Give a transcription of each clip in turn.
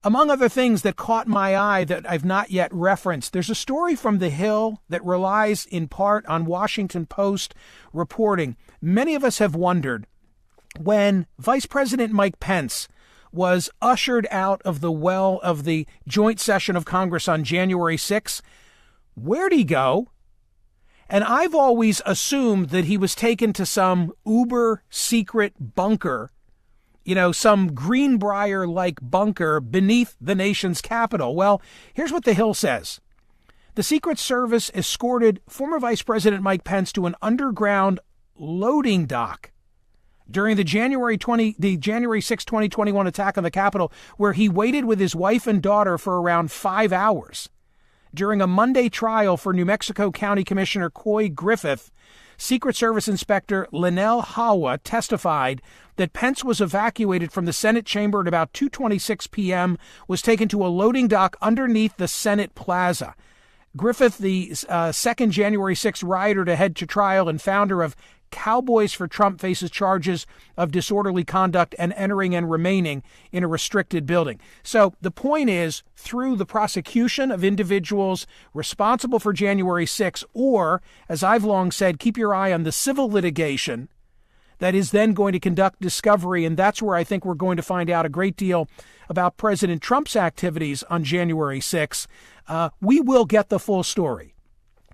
Among other things that caught my eye that I've not yet referenced, there's a story from The Hill that relies in part on Washington Post reporting. Many of us have wondered, when Vice President Mike Pence was ushered out of the well of the joint session of Congress on January 6th, where'd he go? And I've always assumed that he was taken to some uber secret bunker, some Greenbrier-like bunker beneath the nation's capital. Well, here's what The Hill says. The Secret Service escorted former Vice President Mike Pence to an underground loading dock during the January 6, 2021 attack on the Capitol, where he waited with his wife and daughter for around 5 hours. During a Monday trial for New Mexico County Commissioner Coy Griffith, Secret Service Inspector Linnell Hawa testified that Pence was evacuated from the Senate chamber at about 2:26 p.m., was taken to a loading dock underneath the Senate Plaza. Griffith, the second January 6 rioter to head to trial and founder of Cowboys for Trump, faces charges of disorderly conduct and entering and remaining in a restricted building. So the point is, through the prosecution of individuals responsible for January 6, or, as I've long said, keep your eye on the civil litigation that is then going to conduct discovery, and that's where I think we're going to find out a great deal about President Trump's activities on January 6. We will get the full story.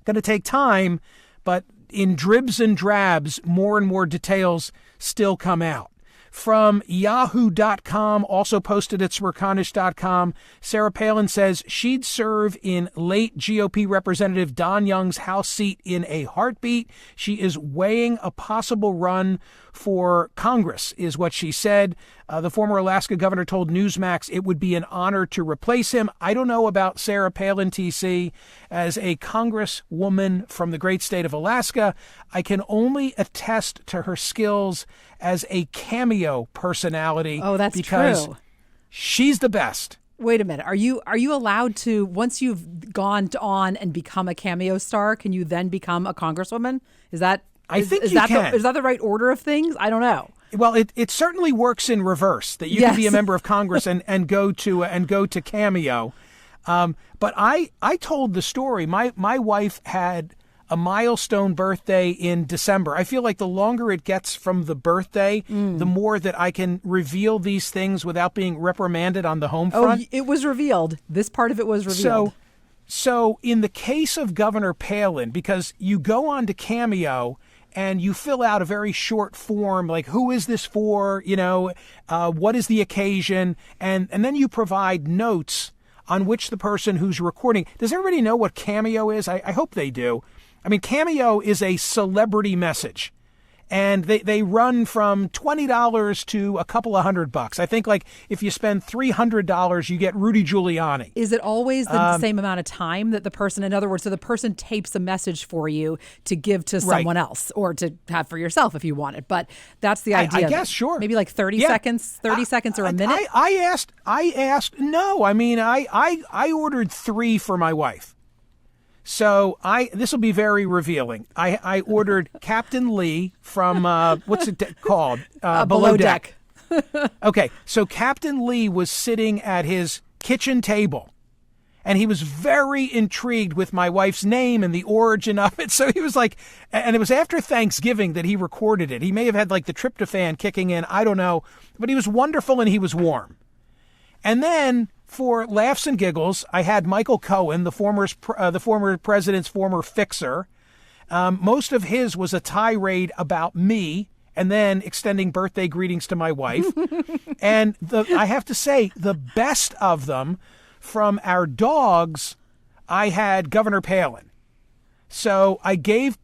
Going to take time, but in dribs and drabs, more and more details still come out. From yahoo.com, also posted at smerconish.com, Sarah Palin says she'd serve in late GOP Representative Don Young's House seat in a heartbeat. She is weighing a possible run for Congress, is what she said. The former Alaska governor told Newsmax it would be an honor to replace him. I don't know about Sarah Palin, TC. As a congresswoman from the great state of Alaska, I can only attest to her skills as a cameo personality. Oh, that's because true. She's the best. Wait a minute. Are you allowed to, once you've gone on and become a cameo star, can you then become a congresswoman? Is that I think you can. Is that the right order of things? I don't know. Well, it certainly works in reverse, that you can be a member of Congress and go to cameo. But I told the story. My wife had a milestone birthday in December. I feel like the longer it gets from the birthday, the more that I can reveal these things without being reprimanded on the home front. Oh, it was revealed. This part of it was revealed. So in the case of Governor Palin, because you go on to Cameo and you fill out a very short form, like who is this for, what is the occasion, and then you provide notes on which the person who's recording. Does everybody know what Cameo is? I hope they do. I mean, Cameo is a celebrity message, and they run from $20 to a couple of $100. I think, like, if you spend $300, you get Rudy Giuliani. Is it always the same amount of time that the person, in other words, so the person tapes a message for you to give to someone else or to have for yourself if you want it? But that's the idea. I guess, sure. Maybe like 30 seconds or a minute? I asked, no. I mean, I ordered 3 for my wife. So this will be very revealing. I ordered Captain Lee from, what's it called? Below Deck. Okay, so Captain Lee was sitting at his kitchen table, and he was very intrigued with my wife's name and the origin of it. So he was like, and it was after Thanksgiving that he recorded it. He may have had like the tryptophan kicking in, I don't know, but he was wonderful and he was warm. And then, for laughs and giggles, I had Michael Cohen, the former president's former fixer. Most of his was a tirade about me, and then extending birthday greetings to my wife. And I have to say, the best of them, from our dogs, I had Governor Palin. So I gave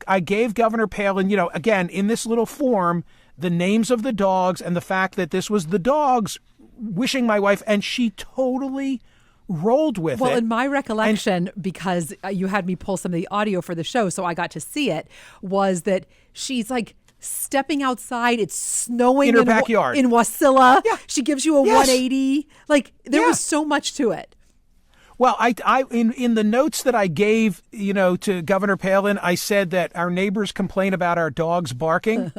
Governor Palin, again, in this little form, the names of the dogs and the fact that this was the dogs wishing my wife, and she totally rolled with it. Well, in my recollection, because you had me pull some of the audio for the show, so I got to see it, was that she's like stepping outside. It's snowing in her backyard in Wasilla. Yeah. She gives you a 180. Like, there was so much to it. Well, I in the notes that I gave, to Governor Palin, I said that our neighbors complain about our dogs barking.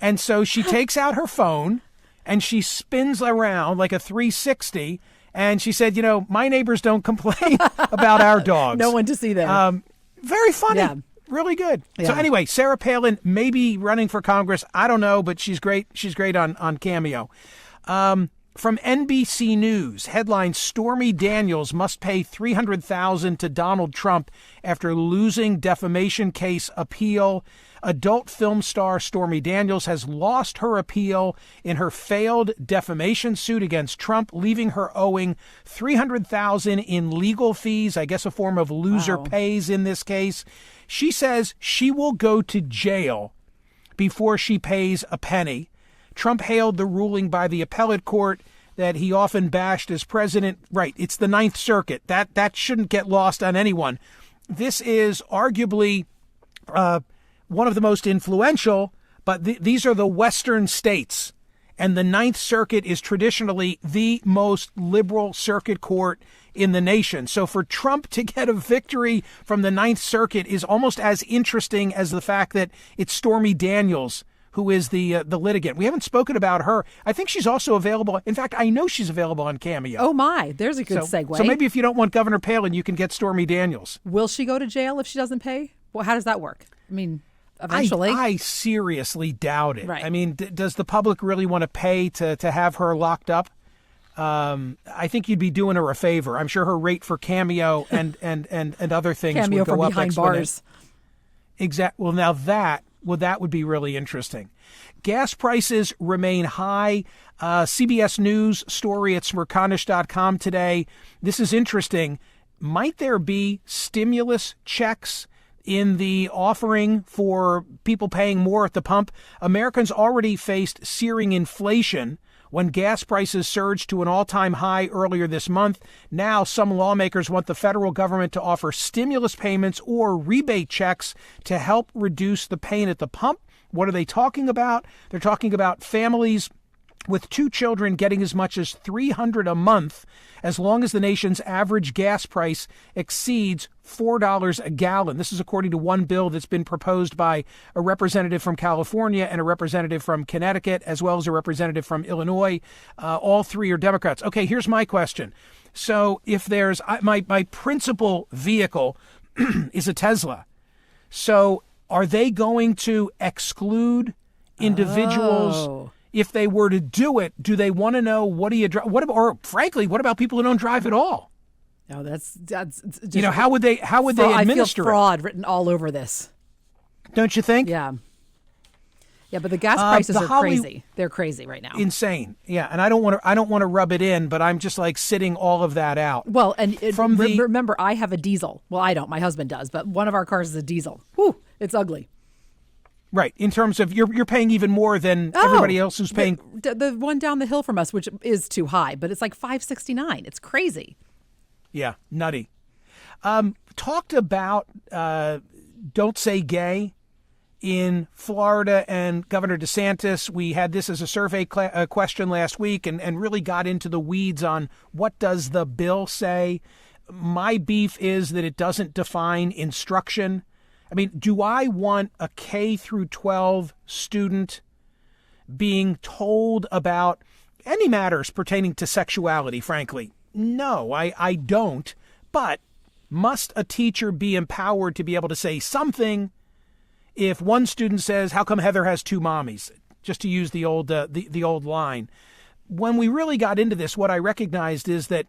And so she takes out her phone and she spins around like a 360, And she said, my neighbors don't complain about our dogs. No one to see them. Very funny. Yeah. Really good. Yeah. So anyway, Sarah Palin may be running for Congress. I don't know, but she's great. She's great on Cameo. From NBC News, headline, Stormy Daniels must pay $300,000 to Donald Trump after losing defamation case appeal. Adult film star Stormy Daniels has lost her appeal in her failed defamation suit against Trump, leaving her owing $300,000 in legal fees, I guess a form of loser pays in this case. She says she will go to jail before she pays a penny. Trump hailed the ruling by the appellate court that he often bashed as president. Right, it's the Ninth Circuit. That shouldn't get lost on anyone. This is arguably one of the most influential, but these are the Western states. And the Ninth Circuit is traditionally the most liberal circuit court in the nation. So for Trump to get a victory from the Ninth Circuit is almost as interesting as the fact that it's Stormy Daniels who is the litigant. We haven't spoken about her. I think she's also available. In fact, I know she's available on Cameo. Oh, my. There's a good segue. So maybe if you don't want Governor Palin, you can get Stormy Daniels. Will she go to jail if she doesn't pay? Well, how does that work? I mean, eventually. I seriously doubt it. Right. I mean, does the public really want to pay to have her locked up? I think you'd be doing her a favor. I'm sure her rate for Cameo and other things Cameo would go from up behind bars. Well, now that would be really interesting. Gas prices remain high. CBS News story at Smerconish.com today. This is interesting. Might there be stimulus checks in the offering for people paying more at the pump? Americans already faced searing inflation when gas prices surged to an all-time high earlier this month. Now, some lawmakers want the federal government to offer stimulus payments or rebate checks to help reduce the pain at the pump. What are they talking about? They're talking about families with 2 children getting as much as $300 a month as long as the nation's average gas price exceeds $4 a gallon. This is according to one bill that's been proposed by a representative from California and a representative from Connecticut, as well as a representative from Illinois. All 3 are Democrats. Okay, here's my question. So if there's my principal vehicle is a Tesla. So are they going to exclude individuals? If they were to do it, do they want to know what do you drive? Or frankly, what about people who don't drive at all? No, that's just, how would they administer I feel fraud written all over this. Don't you think? Yeah, but the gas prices are crazy. They're crazy right now. Insane. Yeah, and I don't want to rub it in, but I'm just like sitting all of that out. Well, and remember, I have a diesel. Well, I don't. My husband does, but one of our cars is a diesel. Whew, it's ugly. Right. In terms of you're paying even more than everybody else who's paying. The one down the hill from us, which is too high, but it's like $5.69. It's crazy. Yeah, nutty. Talked about Don't Say Gay in Florida and Governor DeSantis. We had this as a survey question last week and really got into the weeds on what does the bill say. My beef is that it doesn't define instruction. I mean, do I want a K through 12 student being told about any matters pertaining to sexuality, frankly? No, I don't. But must a teacher be empowered to be able to say something if one student says, how come Heather has 2 mommies? Just to use the old line. When we really got into this, what I recognized is that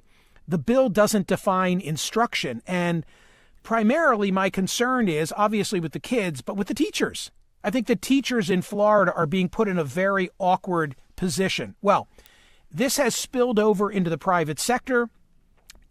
the bill doesn't define instruction. And primarily, my concern is obviously with the kids, but with the teachers. I think the teachers in Florida are being put in a very awkward position. Well, this has spilled over into the private sector.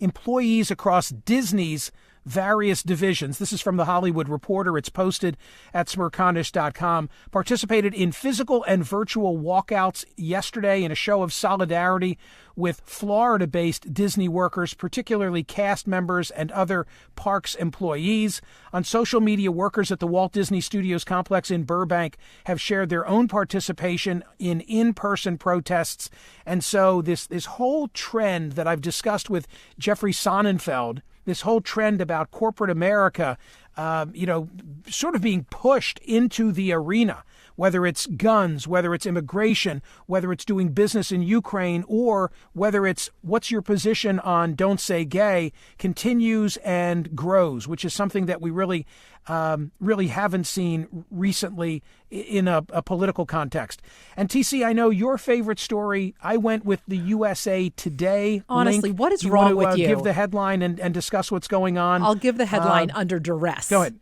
Employees across Disney's various divisions, this is from the Hollywood Reporter, it's posted at Smerconish.com, participated in physical and virtual walkouts yesterday in a show of solidarity with Florida-based Disney workers, particularly cast members and other parks employees. On social media, workers at the Walt Disney Studios complex in Burbank have shared their own participation in in-person protests. And so this whole trend that I've discussed with Jeffrey Sonnenfeld, this whole trend about corporate America, sort of being pushed into the arena. whether it's guns, whether it's immigration, whether it's doing business in Ukraine, or whether it's what's your position on Don't Say Gay, continues and grows, which is something that we really haven't seen recently in a political context. And TC, I know your favorite story. I went with the USA Today. Honestly, link. what is you wrong want to, with you? Give the headline and discuss what's going on. I'll give the headline under duress. Go ahead.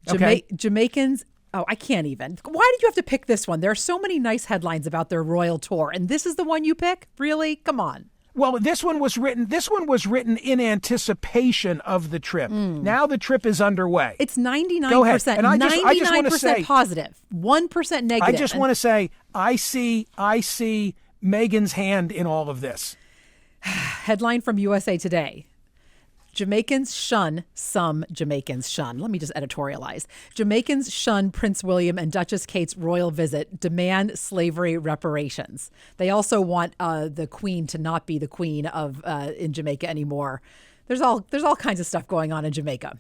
Okay. Jamaicans. Oh, I can't even. Why did you have to pick this one? There are so many nice headlines about their royal tour, and this is the one you pick? Really? Come on. Well, this one was written in anticipation of the trip. Now the trip is underway. It's 99%. Go ahead. And I just want to say, positive, 1% negative. I just want to say I see Meghan's hand in all of this. Headline from USA Today. Jamaicans shun, some Jamaicans shun. Let me just editorialize. Jamaicans shun Prince William and Duchess Kate's royal visit, demand slavery reparations. They also want the Queen to not be the Queen of in Jamaica anymore. There's all kinds of stuff going on in Jamaica.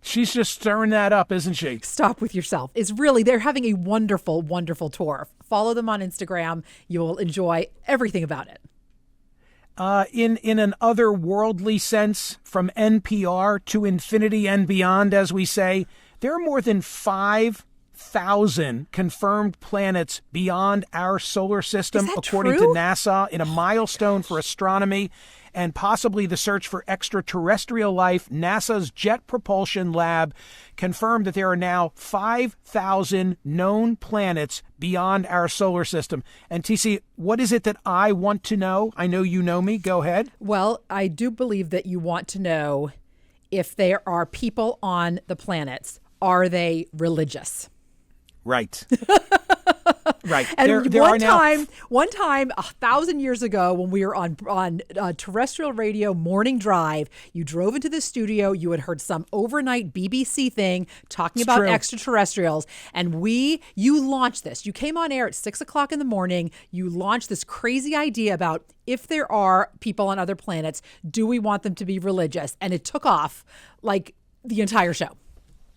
She's just stirring that up, isn't she? Stop with yourself. They're having a wonderful, wonderful tour. Follow them on Instagram. You'll enjoy everything about it. In an otherworldly sense, from NPR to infinity and beyond, as we say, there are more than 5,000 confirmed planets beyond our solar system, according to NASA, in a milestone for astronomy and possibly the search for extraterrestrial life. NASA's Jet Propulsion Lab confirmed that there are now 5,000 known planets beyond our solar system. And TC, what is it that I want to know? I know you know me. Go ahead. Well, I do believe that you want to know if there are people on the planets. Are they religious? Right. Right. And one time, 1,000 years ago, when we were on terrestrial radio morning drive, you drove into the studio. You had heard some overnight BBC thing talking about extraterrestrials, and you launched this. You came on air at 6 o'clock in the morning. You launched this crazy idea about if there are people on other planets, do we want them to be religious? And it took off like the entire show.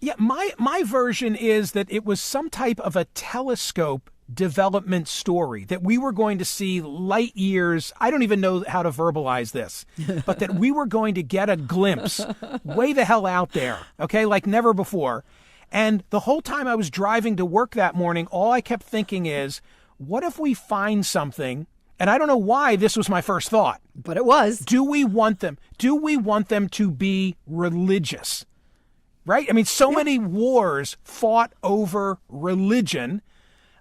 Yeah, my version is that it was some type of a telescope development story, that we were going to see light years. I don't even know how to verbalize this, but that we were going to get a glimpse way the hell out there, okay, like never before. And the whole time I was driving to work that morning, all I kept thinking is, what if we find something? And I don't know why this was my first thought. But it was. Do we want them to be religious? Right? I mean, so many wars fought over religion.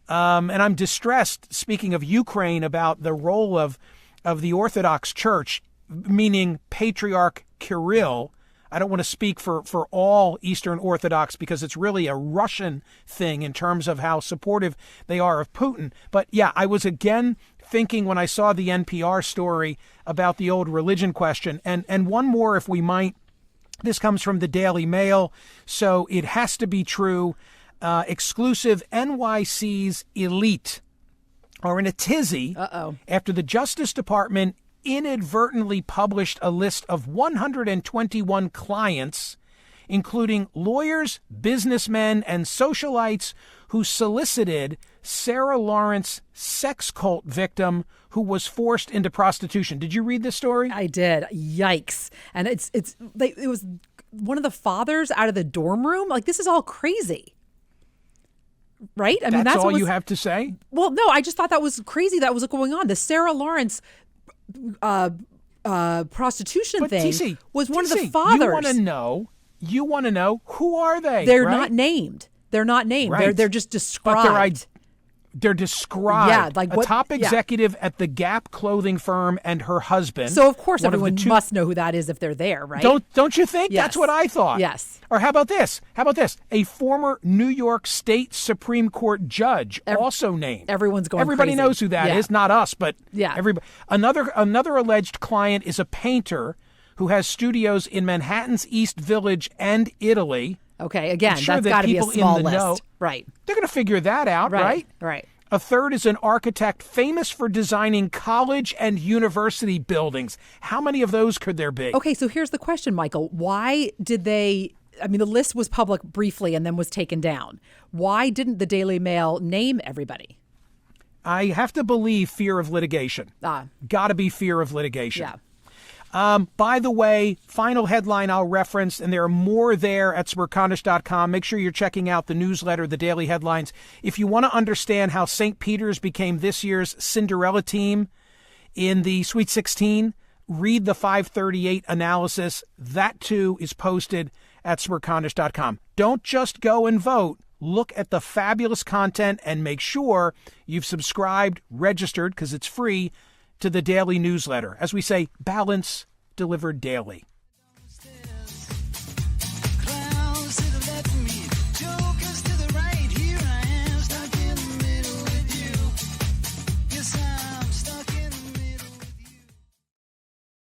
And I'm distressed, speaking of Ukraine, about the role of the Orthodox Church, meaning Patriarch Kirill. I don't want to speak for all Eastern Orthodox because it's really a Russian thing in terms of how supportive they are of Putin. But yeah, I was again thinking when I saw the NPR story about the old religion question. And one more, if we might. This comes from the Daily Mail, so it has to be true. Exclusive: NYC's elite are in a tizzy after the Justice Department inadvertently published a list of 121 clients, including lawyers, businessmen, and socialites who solicited Sarah Lawrence, sex cult victim who was forced into prostitution. Did you read this story? I did. Yikes. And it was one of the fathers out of the dorm room. Like, this is all crazy. Right? I mean, that's all you have to say? Well, no, I just thought that was crazy. That was going on. The Sarah Lawrence prostitution thing TC, was one of the fathers. You want to know who are they? They're not named. They're not named. Right. They're just described. They're described. Yeah, like a top executive at the Gap clothing firm and her husband. So of course everyone must know who that is if they're there, right? Don't you think? Yes. That's what I thought. Yes. Or how about this? A former New York State Supreme Court judge also named. Everyone's going Everybody crazy. knows who that is. Not us, but yeah. Everybody. Another alleged client is a painter who has studios in Manhattan's East Village and Italy. Okay, again, that's got to be a small list. Right. They're going to figure that out, right? Right. A third is an architect famous for designing college and university buildings. How many of those could there be? Okay, so here's the question, Michael. Why did they I mean, the list was public briefly and then was taken down. Why didn't the Daily Mail name everybody? I have to believe fear of litigation. Got to be fear of litigation. Yeah. By the way, final headline I'll reference, and there are more there at Smerconish.com. Make sure you're checking out the newsletter, the daily headlines. If you want to understand how St. Peter's became this year's Cinderella team in the Sweet 16, read the 538 analysis. That, too, is posted at Smerconish.com. Don't just go and vote. Look at the fabulous content and make sure you've subscribed, registered, because it's free, to the daily newsletter. As we say, balance delivered daily.